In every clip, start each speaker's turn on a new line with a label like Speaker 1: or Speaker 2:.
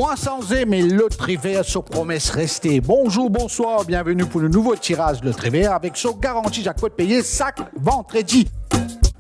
Speaker 1: Moi sans aimé, mais loterie vert sur promesse restée. Bonjour, bonsoir, bienvenue pour le nouveau tirage de loterie vert avec son garantie jackpot payé chaque vendredi.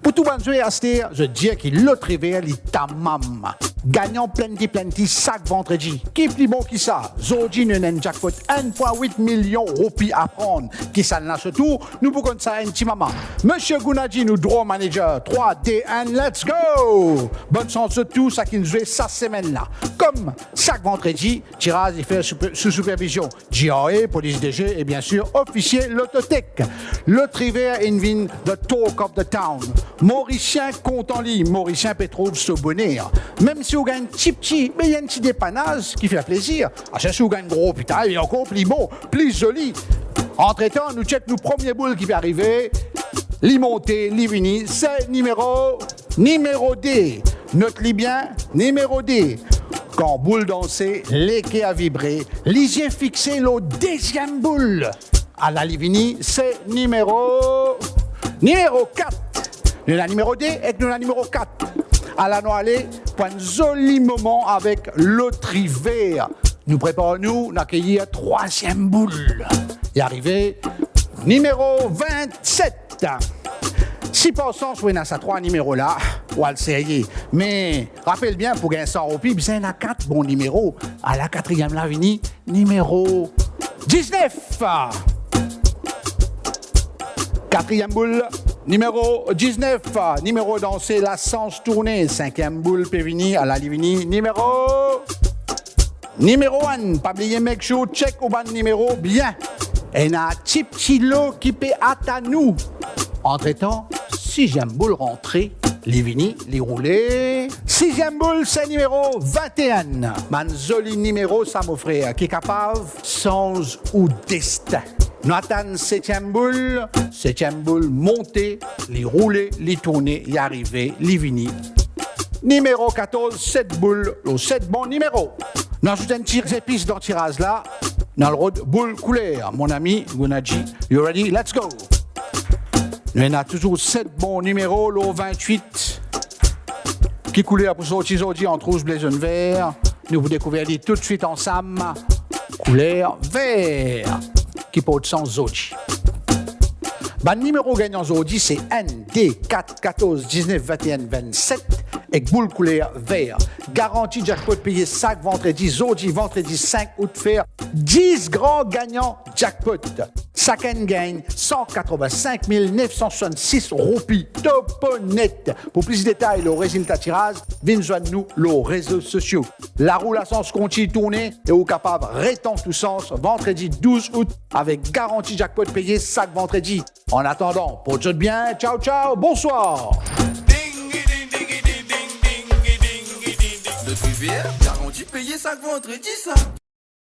Speaker 1: Pour tout bon jouer à cette je dis qu'il loterie vert, il tamam. Gagnant plenty chaque vendredi. Qui est plus bon qui ça? Zodi nous a jackpot 1,8 million roupies à prendre. Qui ça lance tout? Nous pouvons ça un petit maman. Monsieur Gounadji, nous draw manager 3D and let's go! Bonne chance de tout ça qui nous joue cette semaine-là. Comme chaque vendredi, tirage est fait sous supervision. GRA, police DG et bien sûr officier Lototech. Loterie vert invite the talk of the town. Mauricien compte en ligne, Mauricien Pétrole se bonheur. Même si vous gagnez petit, mais il y a un petit dépannage qui fait plaisir. Ah, si vous gagnez gros, putain, il est encore plus beau, plus joli. Entre-temps, nous check nos premiers boules qui vont arriver. Li monter, li vini, c'est numéro D. Note-li bien, numéro D. Quand boule dansée, l'équé a vibré, les yeux fixés, le deuxième boule. À la Livini, c'est numéro 4. Nous la numéro D et nous la numéro 4. À la Noalé, pour un joli moment avec loterie vert. Nous préparons-nous d'accueillir troisième boule. Et arrivé, numéro 27. Si passons sur ces trois numéros-là, on va le serrer. Mais rappelle bien, pour gagner 100 roupies, il y a 4 bons numéros. À la quatrième l'avenue, numéro 19. Quatrième boule, numéro 19. Numéro dansé, la sens tournée. Cinquième boule, Pévini, à la Livini. Numéro 1. Pas oublier, make sure, check au ban numéro bien. Et il y a un petit lot qui peut à nous. Entre-temps, sixième boule rentrée. Livini, les roulés. Sixième boule, c'est numéro 21. Man joli numéro, ça m'offre qui est capable, sans ou destin. Nous attendons septième boule montée, les rouler, les tourner, y arriver, Livini. Numéro 14, 7 boules, le 7 bon numéro. Nous ajoutons un tir épice dans le tirage là, dans le road boule couleur. Mon ami Gounadji, you ready? Let's go! Nous avons toujours 7 bons numéros, le 28, qui couleur pour sortir aujourd'hui en rouge, bleu, jaune, vert. Nous vous découvrons tout de suite ensemble, couleur vert, qui porte sans Zodi. Le numéro gagnant Zodi, c'est ND 4, 14, 19, 21, 27, avec boule couleur vert. Garantie jackpot payé chaque vendredi, Zodi, vendredi 5 août, faire 10 grands gagnants jackpot. Chacun gagne 185 966 roupies. Toponette. Pour plus de détails, le résultat tirage, venez joindre nous les réseaux sociaux. La roue à sens continue tourner et vous capable rétend tout sens vendredi 12 août avec garantie jackpot payé chaque vendredi. En attendant, portez-vous bien. Ciao, ciao. Bonsoir.
Speaker 2: Loterie vert, garantie payé chaque vendredi, ça.